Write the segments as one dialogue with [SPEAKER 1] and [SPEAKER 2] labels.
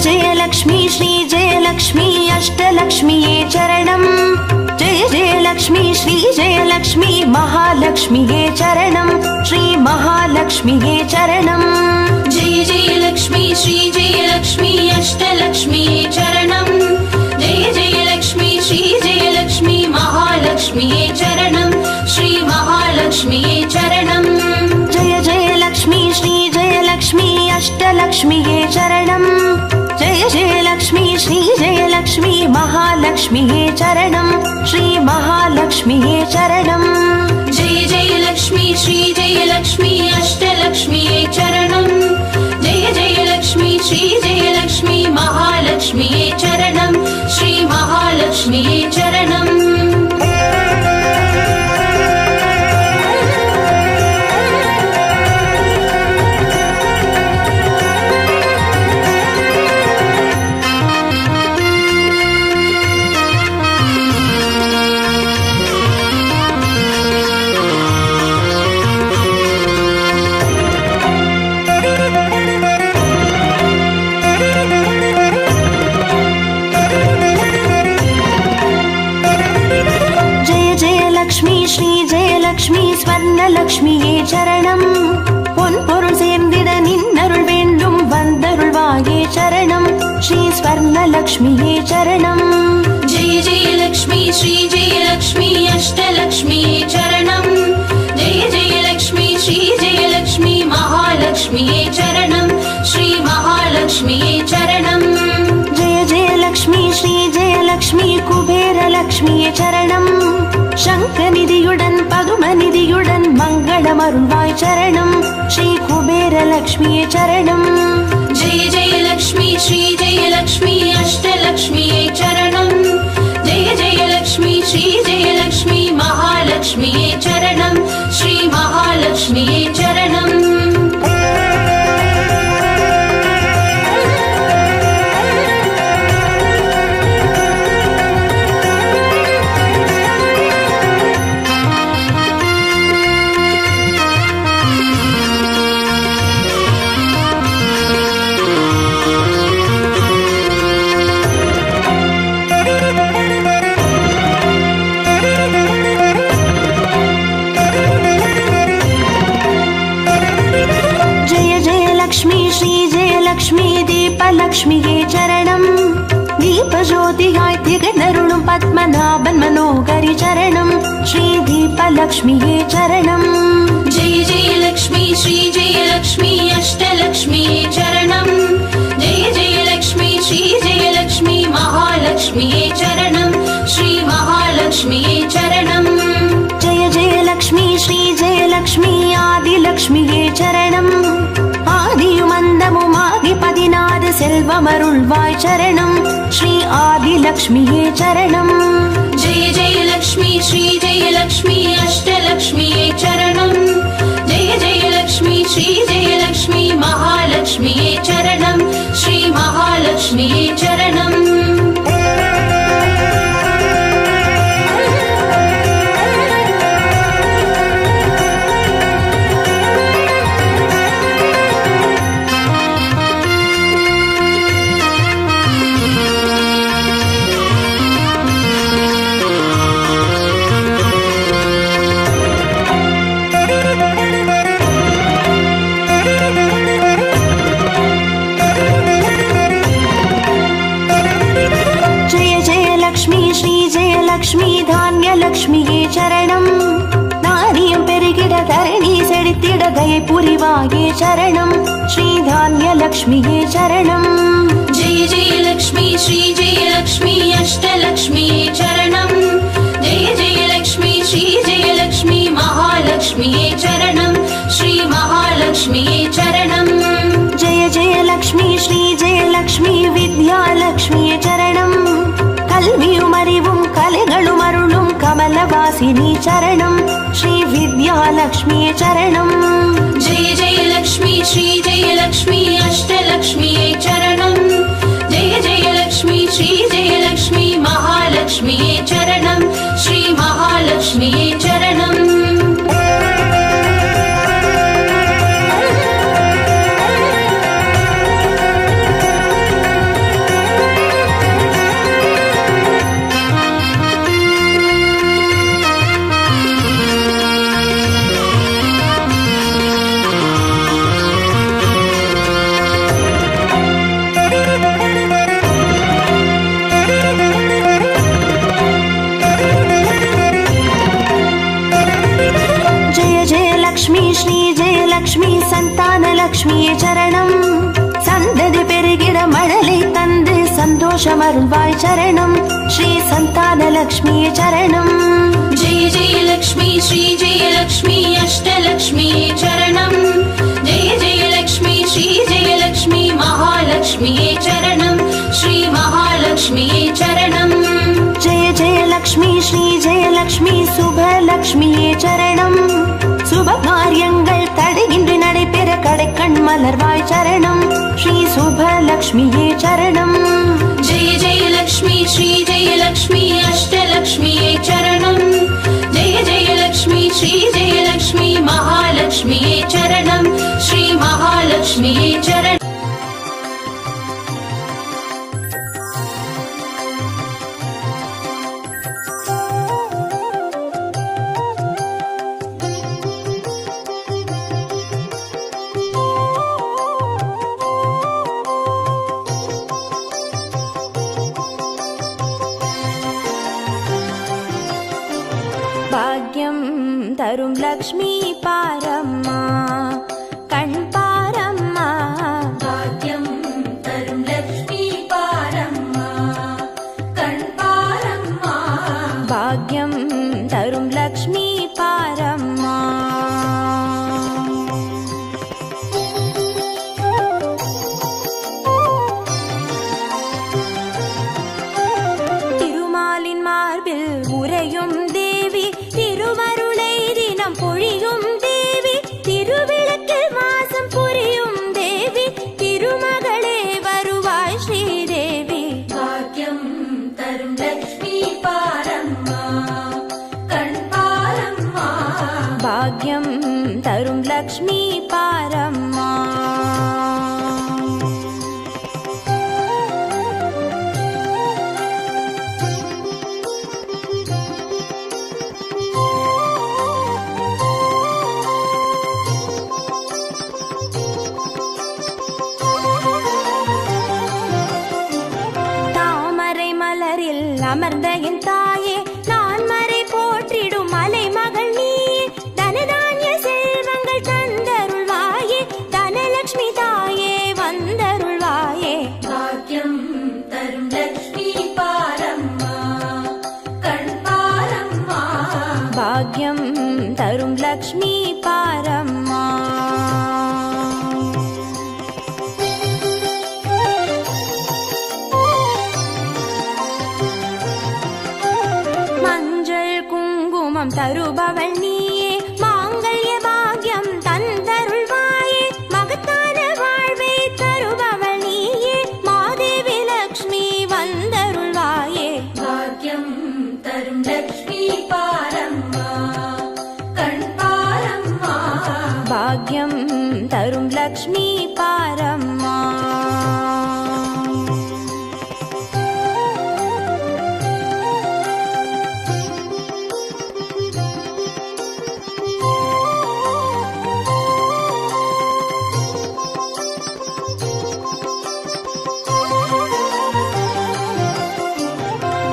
[SPEAKER 1] जय लक्ष्मी श्री जय लक्ष्मी अष्टलक्ष्मीये चरणं जय जय लक्ष्मी श्री जय लक्ष्मी महालक्ष्मीये चरणं श्री महालक्ष्मीये चरणं
[SPEAKER 2] जय जय लक्ष्मी श्री जय लक्ष्मी अष्टलक्ष्मीये चरणं जय जय लक्ष्मी श्री जय लक्ष्मी महालक्ष्मीये चरणं श्री महालक्ष्मीये चरणं
[SPEAKER 1] जय जय लक्ष्मी श्री जय लक्ष्मी अष्टलक्ष्मीये चरणं जय जय लक्ष्मी श्री जय लक्ष्मी महालक्ष्मीये चरणं श्री महालक्ष्मीये चरणं
[SPEAKER 2] जय जय लक्ष्मी श्री जय लक्ष्मी अष्टलक्ष्मीये चरणं जय जय लक्ष्मी श्री जय लक्ष्मी महालक्ष्मीये चरणं श्री महालक्ष्मीये चरणं
[SPEAKER 1] ஸ்வர்ணலக்ஷ்மியே சரணம் பொன் பொருள் சேர்ந்திட நின்னருள் வேண்டும் வந்தருள்வாயே சரணம் ஸ்ரீ ஸ்வர்ணலக்ஷ்மியே சரணம்
[SPEAKER 2] जय जय लक्ष्मी श्री जय लक्ष्मी अष्टलक्ष्मीये चरणं जय जय लक्ष्मी श्री जय लक्ष्मी महालक्ष्मीये चरणं श्री महालक्ष्मीये चरणं
[SPEAKER 1] जय जय लक्ष्मी श्री जय लक्ष्मी कुबेरलक्ष्मिये चरणं शङ्खनिधियुடன் பதுமநிதியுடன் மங்களமருள்வாய் சரணம் ஸ்ரீ குபேரலக்ஷ்மியே சரணம்
[SPEAKER 2] जय जय लक्ष्मी श्री जय लक्ष्मी अष्टलक्ष्मीये चरणं जय जय लक्ष्मी श्री जय लक्ष्मी महालक्ष्मीये चरणं श्री महालक्ष्मीये चरणं
[SPEAKER 1] லக்ஷ்மியே சரணம் தீபஜோதியாய் திகழருளும் பத்மநாபன் மனோகரி சரணம் ஸ்ரீ தீபலக்ஷ்மியே சரணம்
[SPEAKER 2] जय जय लक्ष्मी श्री जय लक्ष्मी अष्टलक्ष्मीये चरणं जय जय लक्ष्मी श्री जय लक्ष्मी महालक्ष्मीये चरणं श्री महालक्ष्मीये चरणं
[SPEAKER 1] जय जय लक्ष्मी श्री जय लक्ष्मी आदिलक्ष्मिये चरणं ஆதியுமந்தமுமாகி 16 செல்வமருள்வாய் சரணம் ஸ்ரீ ஆதிலக்ஷ்மியே சரணம்
[SPEAKER 2] जय जय लक्ष्मी श्री जय लक्ष्मी अष्टलक्ष्मीये चरणं जय जय लक्ष्मी श्री जय लक्ष्मी महालक्ष्मीये चरणं श्री महालक्ष्मीये चरणं
[SPEAKER 1] லக்ஷ்மி தானியலக்ஷ்மியே சரணம் நாரியம் பெருகிட தரணி செழித்திட தயை புரிவாயே சரணம் ஸ்ரீ தானியலக்ஷ்மியே சரணம்
[SPEAKER 2] जय जय लक्ष्मी श्री जय लक्ष्मी अष्टलक्ष्मीये चरणं जय जय लक्ष्मी श्री जय लक्ष्मी महालक्ष्मीये चरणं श्री महालक्ष्मीये चरणं
[SPEAKER 1] जय जय लक्ष्मी श्री जय लक्ष्मी विद्यालक्ष्मिये चरणं கல்வியும் அறிவும் கலைகளும் அருளும் கமலவாசினி சரணம் ஸ்ரீ வித்யாலக்ஷ்மியே சரணம்
[SPEAKER 2] जय जय लक्ष्मी श्री जय लक्ष्मी अष्टलक्ष्मीये चरणं जय जय लक्ष्मी श्री जय लक्ष्मी महालक्ष्मीये चरणं श्री महालक्ष्मीये चरणं
[SPEAKER 1] லக்ஷ்மியே சரணம். சந்ததி பெருகிட மழலை தந்து சந்தோஷம் அருள்வாய் சரணம். ஸ்ரீ சந்தான லக்ஷ்மியே சரணம்.
[SPEAKER 2] जय जय लक्ष्मी श्री जय लक्ष्मी अष्टलक्ष्मी चरणं जय जय लक्ष्मी श्री जय लक्ष्मी महालक्ष्मी चरणं श्री महालक्ष्मी चरणं
[SPEAKER 1] जय जय लक्ष्मी श्री जय लक्ष्मी शुभ लक्ष्मी சரணம். சுப காரியங்கள் தடையின்றி நடைபெற கடைக்கண் மலர்வாய் சரணம். ஸ்ரீ சுப லக்ஷ்மியே சரணம்.
[SPEAKER 2] जय जय लक्ष्मी श्री जय लक्ष्मी अष्टलक्ष्मी चरणं जय जय लक्ष्मी श्री जय लक्ष्मी महालक्ष्मी चरणं श्री महालक्ष्मी चरणं
[SPEAKER 1] பாக்யம் தரும் லக்ஷ்மி பாரம்மா கண் பாரம்மா.
[SPEAKER 2] भाग्यं तरुं लक्ष्मी पारम्मा कण् पारम्मा
[SPEAKER 1] பாக்யம் தரும் லக்ஷ்மி பாரம்மா. திருமாலின் மார்பில் உறையும் தேவி திருவருளை தினம் பொழியும் தேவி திருவிளக்கில் வாசம் புரியும் தேவி திருமகளே வருவாய் ஸ்ரீதேவி.
[SPEAKER 2] भाग्यं तरुं लक्ष्मी पारम्मा कण् पारम्मा
[SPEAKER 1] பாக்யம் தரும் லக்ஷ்மி பாரம்மா. தாமரை மலரில் அமர்ந்த என் தாயே நான் மறை போற்றிடும் மலை மகள் நீயே. தனதானிய செல்வங்கள் தந்தருள்வாயே தனலட்சுமி தாயே வந்தருள்வாயே.
[SPEAKER 2] भाग्यं तरुं लक्ष्मी पारम्मा कण् पारम्मा
[SPEAKER 1] பாக்யம் தரும் லக்ஷ்மி பாரம்மா. மஞ்சள் குங்குமம் தருபவள் நீயே மாங்கல்ய பாக்யம் தந்தருள்வாயே. மகத்தான வாழ்வை தருபவள் நீயே மாதேவி லக்ஷ்மி வந்தருள்வாயே.
[SPEAKER 2] भाग्यं तरुं लक्ष्मी पारम्मा कण् पारम्मा
[SPEAKER 1] பாக்யம் தரும் லக்ஷ்மி பாரம்மா.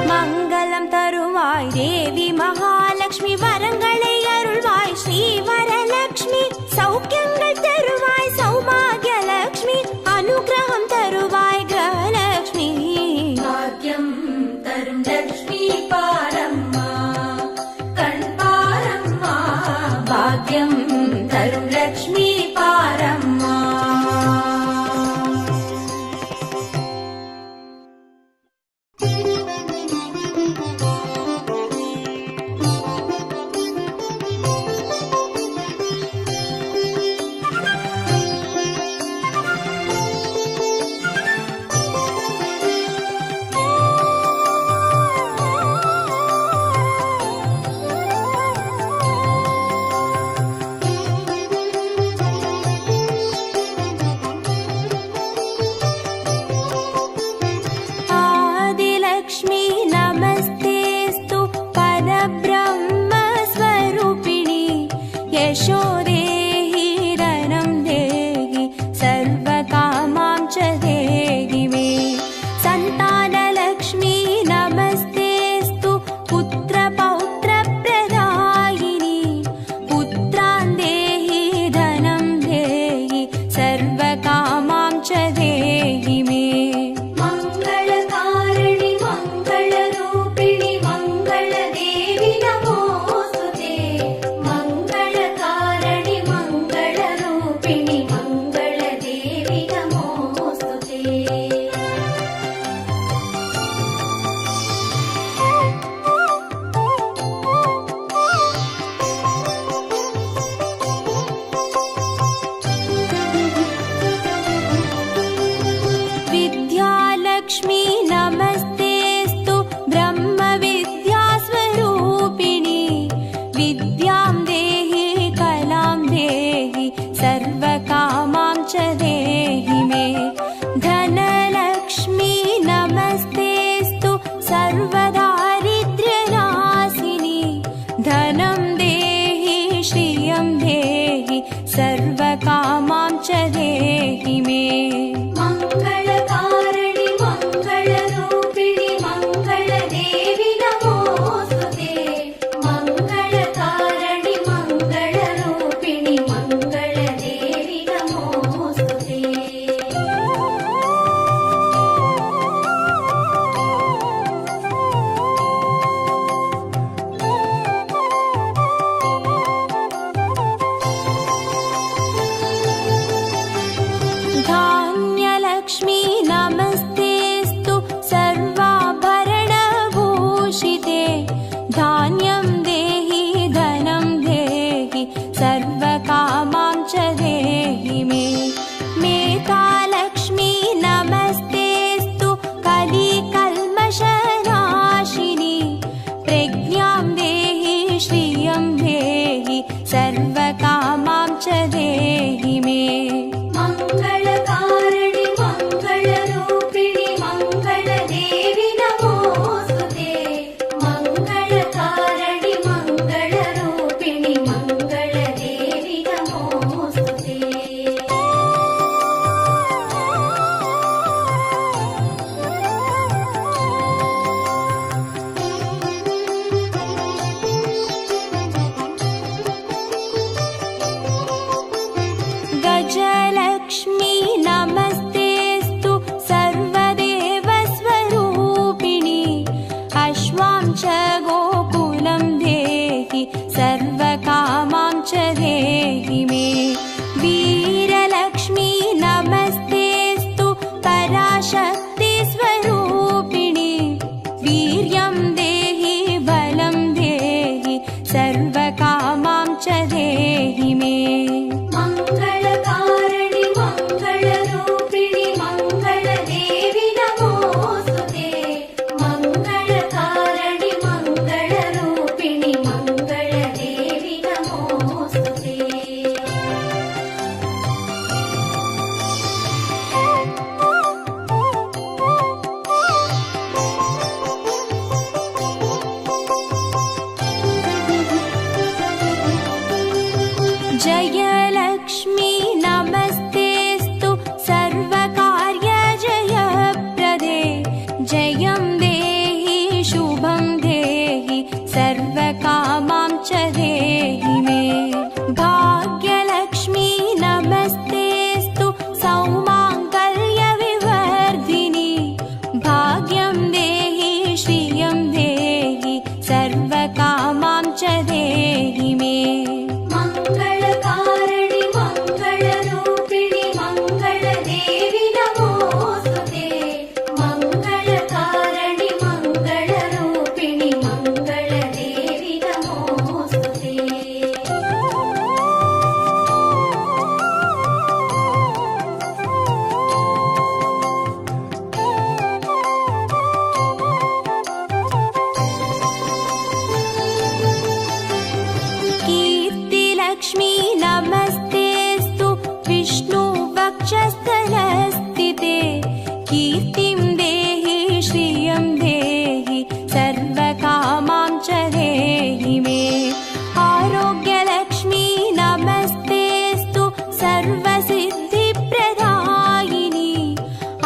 [SPEAKER 1] மங்களம் தருவாய் தேவி மகாலட்சுமி வரங்களை அருள்வாய் ஸ்ரீ வரலட்சுமி. சௌக்கியங்கள் தருவாய் சௌபாகிய லட்சுமி सर्वकामां च देहि मे। धनलक्ष्मी नमस्तेऽस्तु सर्वदारिद्र्यनाशिनी। धनं देहि श्रियं देहि सर्वकामां च देहि मे।
[SPEAKER 2] मङ्गलकारिणि मङ्गलरूपिणि मङ्गलदेवि नमोऽस्तुते। मङ्गलकारिणि मङ्गलरूपिणि मङ्गलदेवि नमोऽस्तुते।
[SPEAKER 1] धान्यलक्ष्मी नमस्तेऽस्तु सर्वाभरणभूषिते। धान्यं देहि धनं देहि सर्वकामां च देहि मे। मेधालक्ष्मी नमस्तेऽस्तु कलिकल्मषनाशिनी। प्रज्ञां देहि श्रियं देहि सर्वकामां च देहि मे।
[SPEAKER 2] मङ्गलकारिणि मङ्गलरूपिणि मङ्गलदेवि नमोऽस्तुते। मङ्गलकारिणि मङ्गलरूपिणि मङ्गलदेवि नमोऽस्तुते।
[SPEAKER 1] गजलक्ष्मी नमस्तेऽस्तु सर्वदेवस्वरूपिणि। अश्वां च गोकुलं देहि सर्वकामां च देहि मे। वीरलक्ष्मी नमस्तेऽस्तु पराशक्तिस्वरूपिणि। वीर्यं देहि बलं देहि सर्वकामां च देहि मे।
[SPEAKER 2] मङ्गलकारिणि मङ्गलरूपिणि मङ्गलदेवि नमोऽस्तुते। मङ्गलकारिणि मङ्गलरूपिणि मङ्गलदेवि नमोऽस्तुते।
[SPEAKER 1] जयलक्ष्मी नमस्तेऽस्तु सर्वकार्यजयप्रदे। जयं देहि शुभं देहि सर्वकामां च देहि मे। भाग्यलक्ष्मी नमस्तेऽस्तु सौमाङ्गल्यविवर्धिनी। भाग्यं देहि श्रियं देहि सर्वकामां च देहि मे।
[SPEAKER 2] मङ्गलकारिणि मङ्गलरूपिणि मङ्गलदेवि नमोऽस्तुते। मङ्गलकारिणि मङ्गलरूपिणि मङ्गलदेवि नमोऽस्तुते।
[SPEAKER 1] कीर्तिलक्ष्मी नमस्तेऽस्तु विष्णुवक्षस्थलस्थिते। कीर्तिं देहि श्रियं देहि सर्वकामां च देहि मे। आरोग्यलक्ष्मी नमस्तेऽस्तु सर्वसिद्धिप्रदायिनी।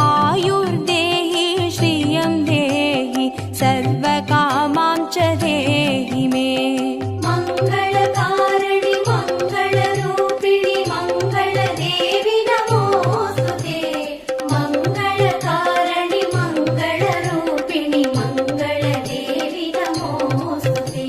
[SPEAKER 1] आयुर्देहि श्रियं देहि सर्वकामां च देहि मे।
[SPEAKER 2] मङ्गलकारिणि मङ्गलरूपिणि मङ्गलदेवि नमोऽस्तुते। मङ्गलकारिणि मङ्गलरूपिणि मङ्गलदेवि नमोऽस्तुते।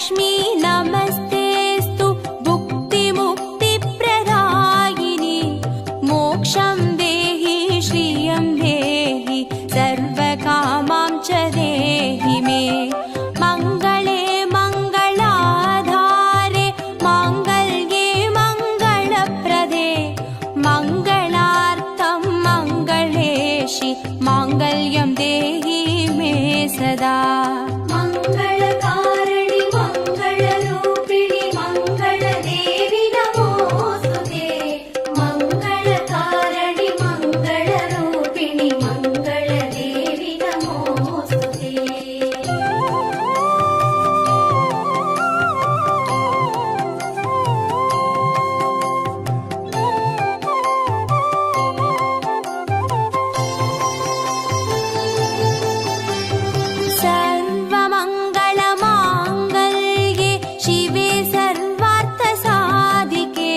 [SPEAKER 1] लक्ष्मी नमस्तेस्तु भुक्तिमुक्तिप्रदायिनि मोक्षं देहि श्रियं देहि सर्वकामां च देहि मे मङ्गले मङ्गलाधारे माङ्गल्ये मङ्गलप्रदे मङ्गलार्थं मङ्गलेशि माङ्गल्यं देहि मे सदा
[SPEAKER 2] मङ्गलकारिणि मङ्गलरूपिणि मङ्गलदेवि नमोऽस्तुते मङ्गलकारिणि मङ्गलरूपिणि मङ्गलदेवि नमोऽस्तुते
[SPEAKER 1] सर्वमङ्गलमाङ्गल्ये शिवे सर्वार्थसाधिके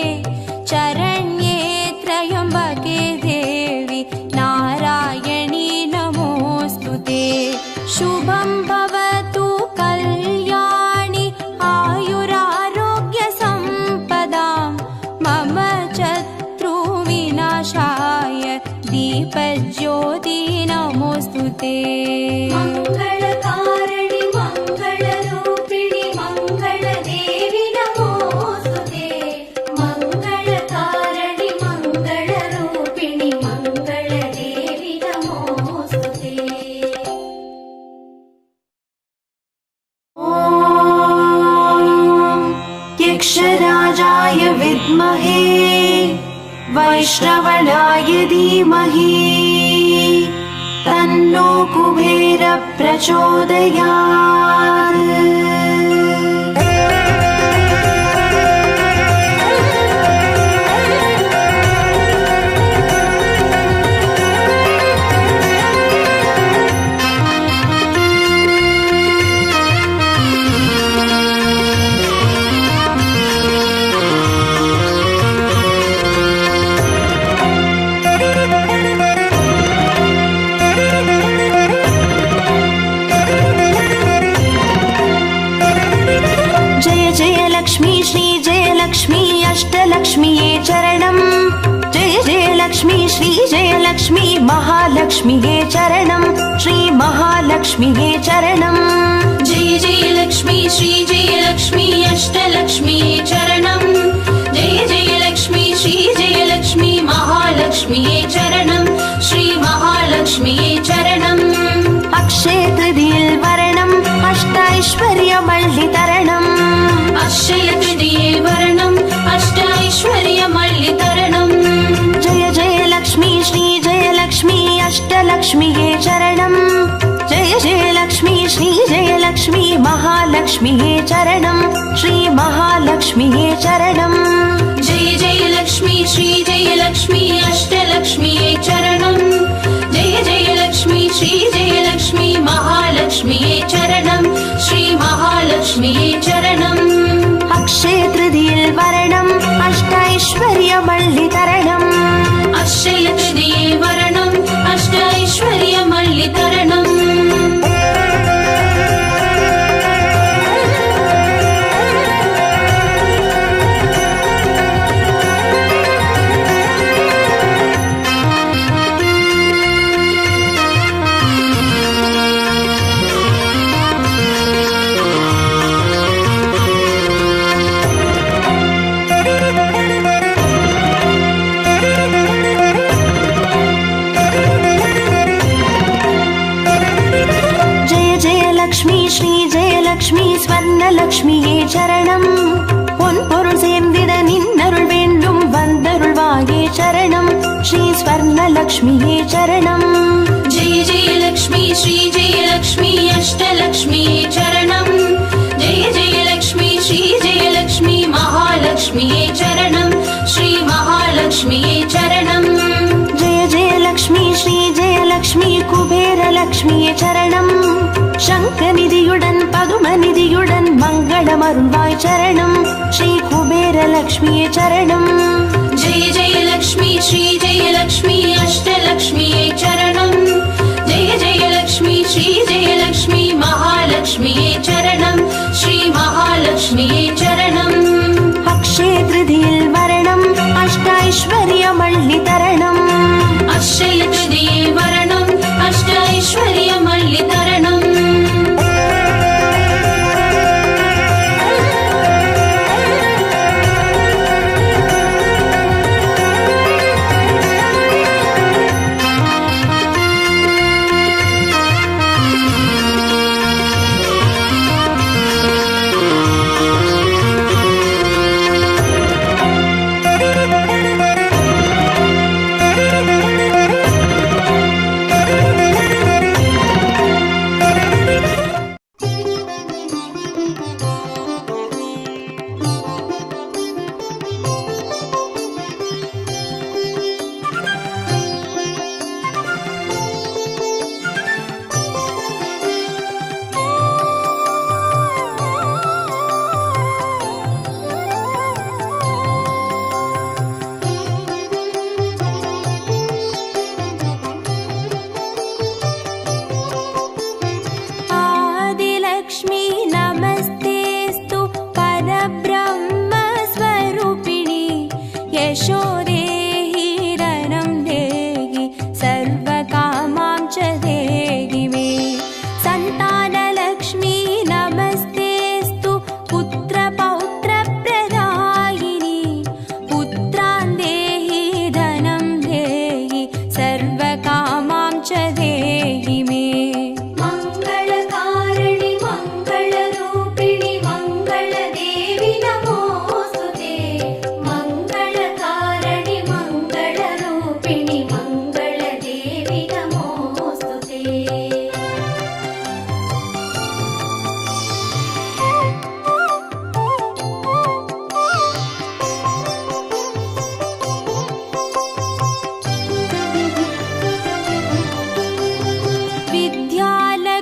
[SPEAKER 1] चरण्ये त्र्यम्बके देवि नारायणी नमोऽस्तु ते शुभं भवतु कल्याणि आयुरारोग्यसम्पदां मम शत्रुविनाशाय दीपज्योति नमोऽस्तु ते
[SPEAKER 2] मङ्गलकारिणि मङ्गलरूपिणि मङ्गलदेवि नमोऽस्तुते मङ्गलकारिणि मङ्गलरूपिणि मङ्गलदेवि नमोऽस्तुते
[SPEAKER 1] यक्षराजाय विद्महे वैष्णवनाय धीमहि तन्नो कुबेर प्रचोदयात् जय जय लक्ष्मी श्री जय लक्ष्मी अष्टलक्ष्मीये चरणं जय जय लक्ष्मी श्री जय लक्ष्मी महालक्ष्मीये चरणं श्री महालक्ष्मीये चरणं
[SPEAKER 2] जय जय लक्ष्मी श्री जय लक्ष्मी अष्टलक्ष्मीये चरणं जय जय लक्ष्मी श्री जय लक्ष्मी महालक्ष्मीये चरणं श्री महालक्ष्मीये चरणम्
[SPEAKER 1] अक्षय तृतीये वरणम् अष्टैश्वर्यमल्लितरणम्
[SPEAKER 2] अक्षय तृतीये वरणम् अष्टैश्वर्यमल्लितरणम्
[SPEAKER 1] जय जय लक्ष्मी श्री जय लक्ष्मी अष्टलक्ष्मीये चरणं जय जय लक्ष्मी श्री जय लक्ष्मी महालक्ष्मीये चरणं श्री महालक्ष्मीये चरणं
[SPEAKER 2] जय जय लक्ष्मी श्री जय लक्ष्मी अष्टलक्ष्मीये चरणम् जय जय लक्ष्मी श्री जय लक्ष्मी महालक्ष्मीये चरणं श्री महालक्ष्मीये चरणम्
[SPEAKER 1] अक्षय तृतीये वरणम् अष्टैश्वर्यमल्लितरणम्
[SPEAKER 2] अक्षय तृतीये वरणम् अष्टैश्वर्यमल्लितरणम्
[SPEAKER 1] ஸ்வர்ணலக்ஷ்மியே சரணம் பொன்பொருள் சேர்ந்திட நின்னருள் வேண்டும் வந்தருள்வாயே சரணம் ஸ்ரீ ஸ்வர்ணலக்ஷ்மியே சரணம்
[SPEAKER 2] जय जय लक्ष्मी श्री जय लक्ष्मी अष्टलक्ष्मीये चरणम् जय जय लक्ष्मी श्री जय लक्ष्मी महालक्ष्मीये चरणम् श्री महालक्ष्मीये चरणम्
[SPEAKER 1] जय जय लक्ष्मी श्री जय लक्ष्मी कुबेर लक्ष्मिये சரணம் சங்கநிதியுடன் பதுமநிதியுடன் மங்களமருள்வாய் சரணம் ஸ்ரீ குபேர லக்ஷ்மியே சரணம்
[SPEAKER 2] जय जय लक्ष्मी श्री जय लक्ष्मी अष्टलक्ष्मीये चरणम् जय जय लक्ष्मी श्री जय लक्ष्मी महालक्ष्मीये चरणम् श्री महालक्ष्मी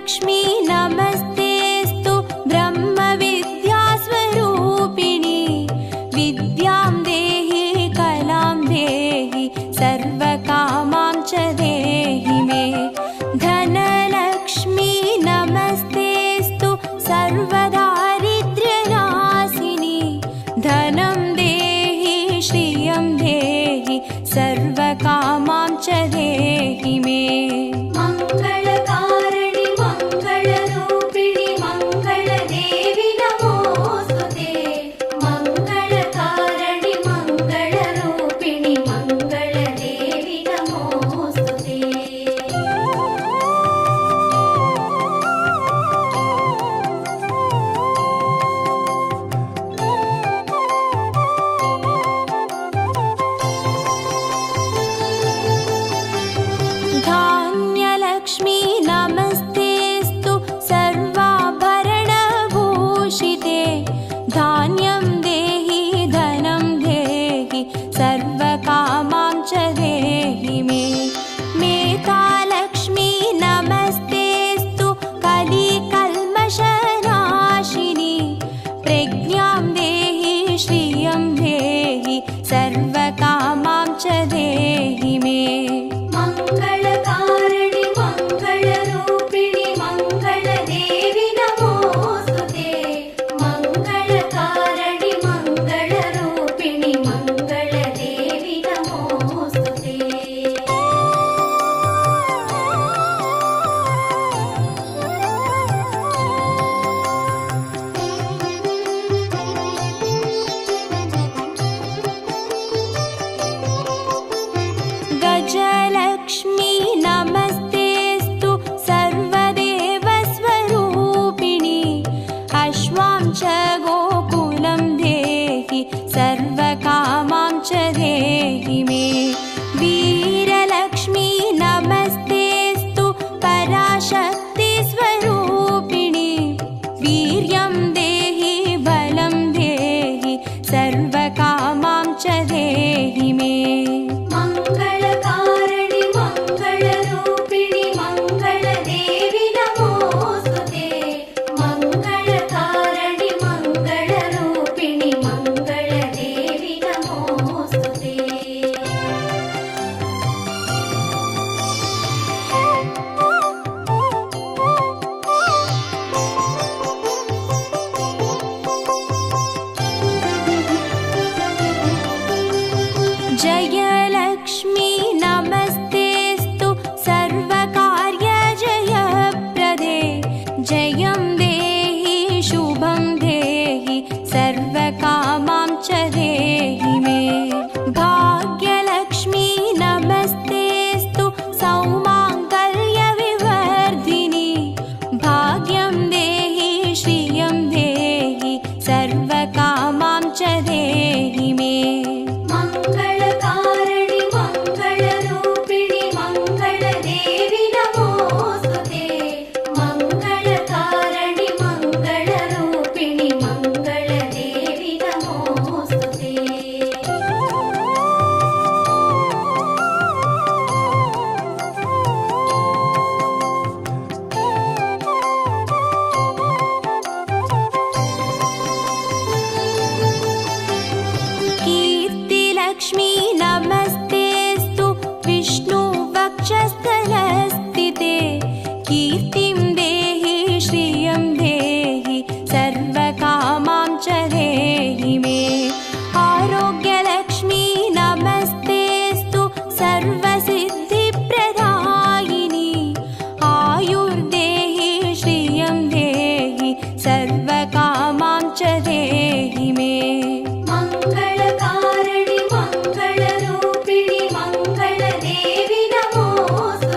[SPEAKER 1] जयलक्ष्मी नमस्तेऽस्तु ब्रह्मविद्यास्वरूपिणि विद्यां देहि कलां देहि सर्वकामां च देहि मे धनलक्ष्मी नमस्तेऽस्तु सर्वदारिद्र्यनाशिनि धनं देहि श्रियं देहि सर्वकामां च देहि मे
[SPEAKER 2] मङ्गलकारिणि मङ्गलरूपिणि मङ्गलदेवि नमोऽस्तुते मङ्गलकारिणि मङ्गलरूपिणि मङ्गलदेवि नमोऽस्तुते
[SPEAKER 1] धान्यलक्ष्मी नमस्तेऽस्तु सर्वाभरणभूषिते धान्यं देहि धनं देहि सर्वकामां च देहि मे मेधालक्ष्मी नमस्तेऽस्तु कलिकल्मषनाशिनि प्रज्ञां देहि श्रियं देहि सर्वकामां च देहि मे
[SPEAKER 2] मङ्गलकारिणि मङ्गलरूपिणि मङ्गलदेवि नमोऽस्तुते मङ्गलकारिणि मङ्गलरूपिणि मङ्गलदेवि नमोऽस्तुते
[SPEAKER 1] गजलक्ष्मी नमस्तेऽस्तु सर्वदेवस्वरूपिणि अश्वां च गोकुलं देहि सर्वकामां च देहि मे वीरलक्ष्मी नमस्तेऽस्तु पराशक्तिस्वरूपिणि वीर्यं देहि बलं देहि सर्वकामां च देहि मे
[SPEAKER 2] मङ्गलकारिणि मङ्गलरूपिणि मङ्गलदेवि नमोऽस्तुते मङ्गलकारिणि मङ्गलरूपिणि मङ्गलदेवि नमोऽस्तुते
[SPEAKER 1] जयलक्ष्मी नमस्तेऽस्तु सर्वकार्यजयप्रदे जयं देहि शुभं देहि सर्वकामां च देहि मे भाग्यलक्ष्मी नमस्तेऽस्तु सौमाङ्गल्यविवर्धिनि भाग्यं देहि श्रियं देहि सर्वकामां च देहि मे
[SPEAKER 2] मङ्गलकारिणि मङ्गलरूपिणि मङ्गलदेवि नमोऽस्तुते मङ्गलकारिणि मङ्गलरूपिणि मङ्गलदेवि नमोऽस्तुते
[SPEAKER 1] कीर्तिलक्ष्मी नमस्तेऽस्तु विष्णुवक्षस्थलस्थिते कीर्तिं देहि श्रियं देहि सर्वकामां च देहि मे आरोग्यलक्ष्मी नमस्तेऽस्तु सर्वसिद्धिप्रदायिनि आयुर्देहि श्रियं देहि सर्वकामां च देहि मे
[SPEAKER 2] मङ्गलकारिणि मङ्गलरूपिणि मङ्गलदेवि नमोऽस्तुते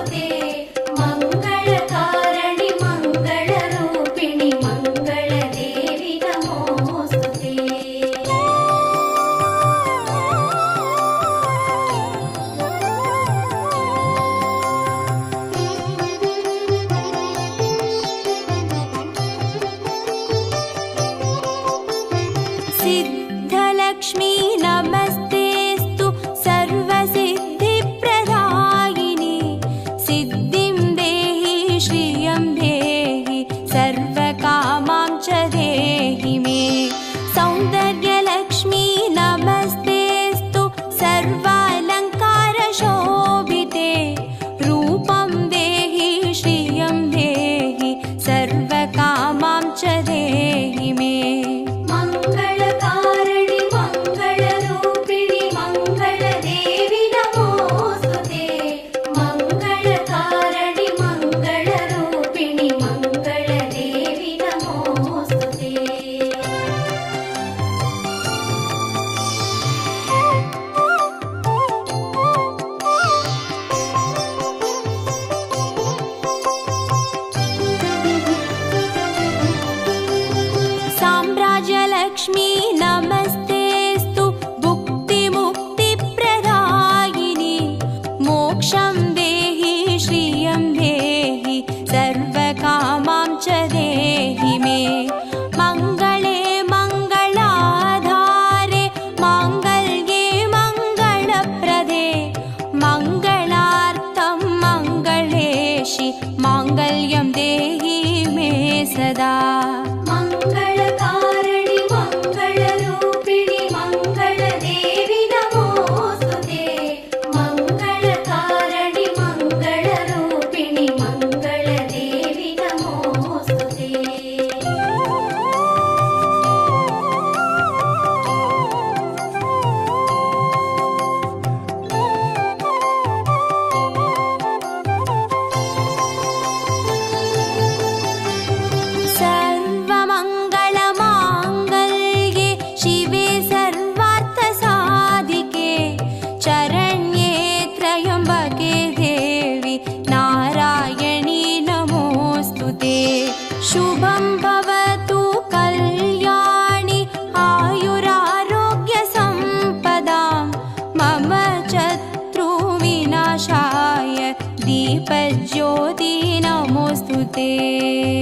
[SPEAKER 3] मोक्षं देहि श्रियं देहि सर्वकामां च देहि मे मङ्गले मङ्गलाधारे माङ्गल्ये मङ्गलप्रदे मङ्गलार्थं मङ्गलेशि माङ्गल्यं देहि मे सदा
[SPEAKER 2] मङ्गलकारिणि मङ्गलरूपिणि मङ्गलदेवि नमोस्तुते मङ्गलकारिणि मङ्गलरूपिणि मङ्गलदेवि नमोस्तुते
[SPEAKER 3] सर्वमङ्गलमाङ्गल्ये शिवे सर्वार्थसाधिके शरण्ये त्र्यम्बके देवी नारायणी नमोऽस्तु ते शुभं भवतु कल्याणि आयुरारोग्यसम्पदां मम शत्रुविनाशाय दीपज्योति नमोऽस्तु ते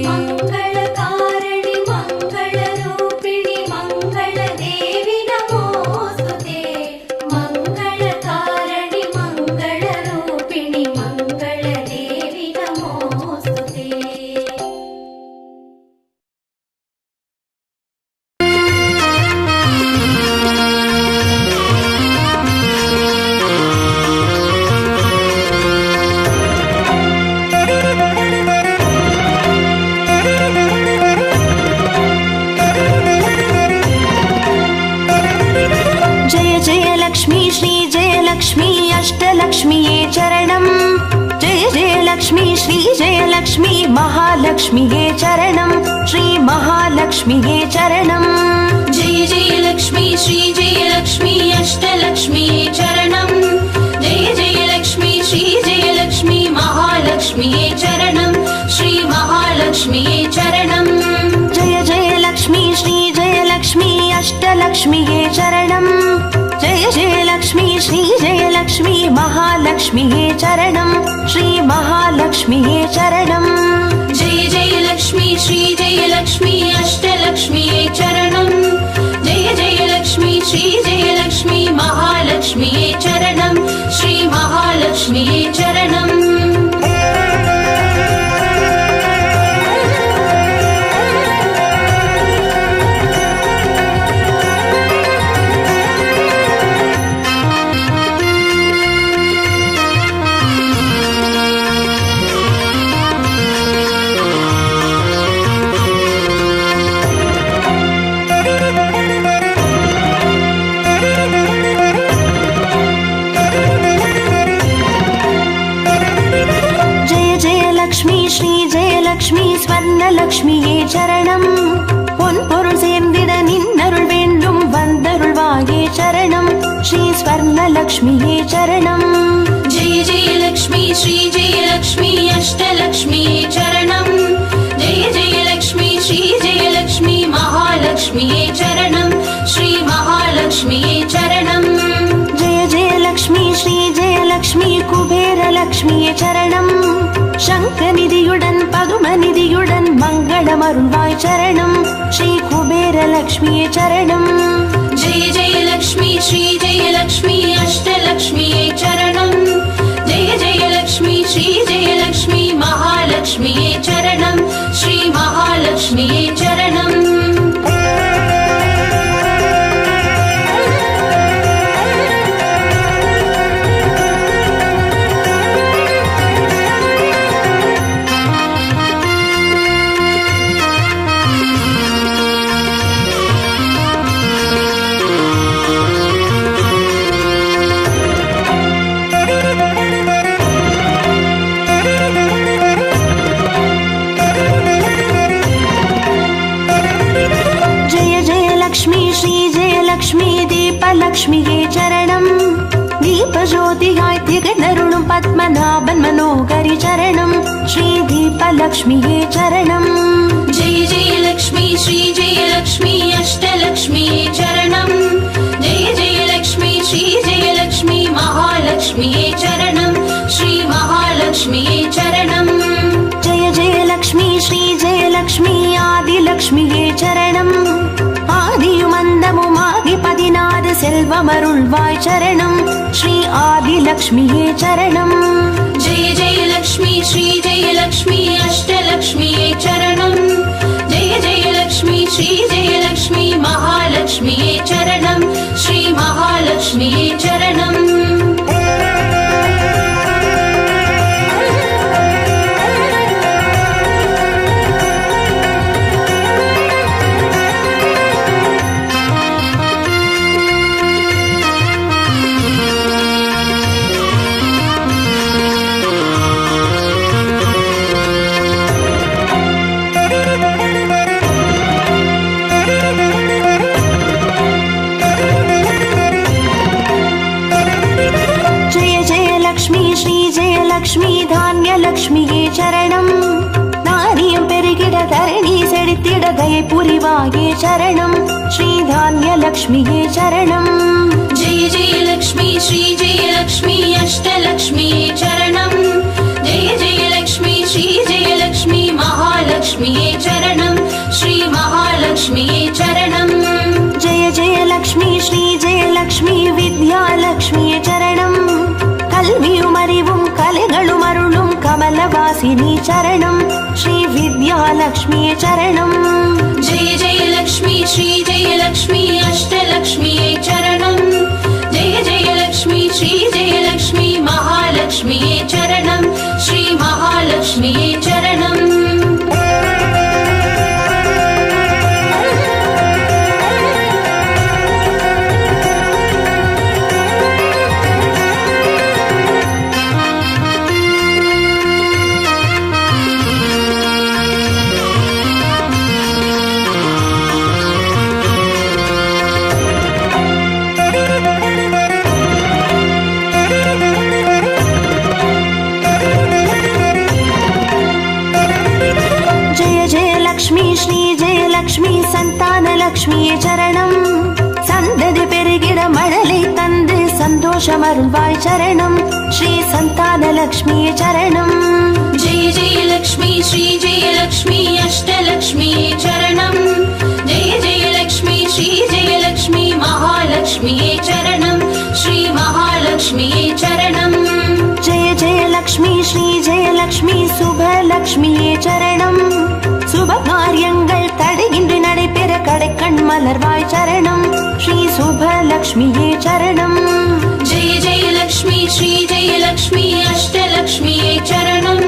[SPEAKER 2] मङ्गलकारिणि मङ्गलरूपिणि मङ्गलदेवि नमोस्तुते मङ्गलकारिणि मङ्गलरूपिणि मङ्गलदेवि नमोस्तुते
[SPEAKER 1] जय जय लक्ष्मी श्री जय लक्ष्मी अष्टलक्ष्मीये चरणं जय जय लक्ष्मी श्री जय लक्ष्मी महालक्ष्मीये चरणं श्री महालक्ष्मीये चरणं
[SPEAKER 2] जय जय लक्ष्मी श्री जय लक्ष्मी अष्टलक्ष्मीये चरणं जय जय लक्ष्मी श्री जय लक्ष्मी महालक्ष्मीये चरणं श्री महालक्ष्मीये चरणं
[SPEAKER 1] जय जय लक्ष्मी श्री जय लक्ष्मी अष्टलक्ष्मीये चरणं जय जय लक्ष्मी श्री जय लक्ष्मी महालक्ष्मीये चरणं श्री महालक्ष्मीये चरणं
[SPEAKER 2] जय जय लक्ष्मी श्री जय लक्ष्मी अष्टलक्ष्मीये चरणं जय जय लक्ष्मी श्री जय लक्ष्मी महालक्ष्मीये चरणं श्री महालक्ष्मीये चरणं
[SPEAKER 1] श्री जय लक्ष्मी स्वर्णलक्ष्मीये चरणं பொன்பொருள் சேர்ந்திட நின்னருள் வேண்டும் வந்தருள்வாயே சரணம் ஸ்ரீ ஸ்வர்ணலக்ஷ்மியே சரணம்
[SPEAKER 2] जय जय लक्ष्मी श्री जय लक्ष्मी अष्टलक्ष्मीये चरणं जय जय लक्ष्मी श्री जय लक्ष्मी महालक्ष्मीये चरणं श्री महालक्ष्मीये चरणं
[SPEAKER 1] जय जय लक्ष्मी श्री जय लक्ष्मी குபேரலக்ஷ்மியே சரணம் சங்கநிதியுடன் பதுமநிதியுடன் மங்களமருள்வாய் சரணம் ஸ்ரீ குபேரலக்ஷ்மியே சரணம்
[SPEAKER 2] जय जय लक्ष्मी श्री जय लक्ष्मी अष्टलक्ष्मीये चरणं जय जय लक्ष्मी श्री जय लक्ष्मी महालक्ष्मीये चरणं श्री महालक्ष्मीये चरणं
[SPEAKER 1] லக்ஷ்மியே சரணம் தீபஜோதியாய் திகழருளும் பத்மநாபன் மனோகரி சரணம் ஸ்ரீ தீபலக்ஷ்மியே சரணம்
[SPEAKER 2] जय जय लक्ष्मी श्री जय लक्ष्मी अष्टलक्ष्मीये चरणं जय जय लक्ष्मी श्री जय लक्ष्मी महालक्ष्मीये चरणं श्री महालक्ष्म्यै चरणम्
[SPEAKER 1] जय जय लक्ष्मी श्री जय लक्ष्मी आदिलक्ष्मिये चरणम् ஆதியுமந்தமுமாகி 16 செல்வமருள்வாய் சரணம் ஸ்ரீ ஆதிலக்ஷ்மியே சரணம்
[SPEAKER 2] जय जय लक्ष्मी श्री जय लक्ष्मी अष्टलक्ष्म्यै चरणम् जय जय लक्ष्मी श्री जय लक्ष्मी महालक्ष्म्यै चरणम् श्री महालक्ष्म्यै चरणम्
[SPEAKER 1] லக்ஷ்மி தானியலக்ஷ்மியே சரணம் தானியம் பெருகிட தரணி செழித்திட தயை புரிவாயே சரணம் ஸ்ரீ தானியலக்ஷ்மியே சரணம்
[SPEAKER 2] जय जय लक्ष्मी श्री जय लक्ष्मी अष्टलक्ष्म्यै चरणम् जय जय लक्ष्मी श्री जय लक्ष्मी महालक्ष्म्यै चरणम् श्री महालक्ष्म्यै चरणम्
[SPEAKER 1] जय जय लक्ष्मी श्री जय लक्ष्मी विद्यालक्ष्मिये चरणम् கல்வியும் அறிவும் கலைகளும் அருளும் கமலவாசினி சரணம் ஸ்ரீ வித்யாலக்ஷ்மியே சரணம்
[SPEAKER 2] जय जय लक्ष्मी श्री जय लक्ष्मी अष्टलक्ष्म्यै चरणम् जय जय लक्ष्मी श्री जय लक्ष्मी महालक्ष्म्यै चरणम् श्री महालक्ष्म्यै चरणम्
[SPEAKER 1] லக்ஷ்மி சந்தான லக்ஷ்மியே சரணம் சந்ததி பெருகிட மழலை தந்து சந்தோஷம் அருள்வாய் சரணம் ஸ்ரீ சந்தான லக்ஷ்மியே சரணம்
[SPEAKER 2] जय जय लक्ष्मी श्री जय लक्ष्मी अष्टलक्ष्म्यै चरणम् जय जय लक्ष्मी श्री जय लक्ष्मी महालक्ष्म्यै चरणम् श्री महालक्ष्म्यै चरणम्
[SPEAKER 1] जय जय लक्ष्मी श्री जय लक्ष्मी சுபலக்ஷ்மியே சரணம் சுப காரியங்கள் தடையின்றி நடைபெற கடைக்கண் மலர்வாய் சரணம் ஸ்ரீ சுபலக்ஷ்மியே சரணம்
[SPEAKER 2] जय जय लक्ष्मी श्री जय लक्ष्मी अष्टलक्ष्म्यै चरणम्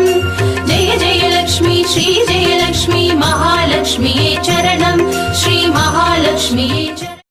[SPEAKER 2] जय जय लक्ष्मी श्री जय लक्ष्मी महालक्ष्म्यै चरणम् श्री महालक्ष्म्यै चरणम्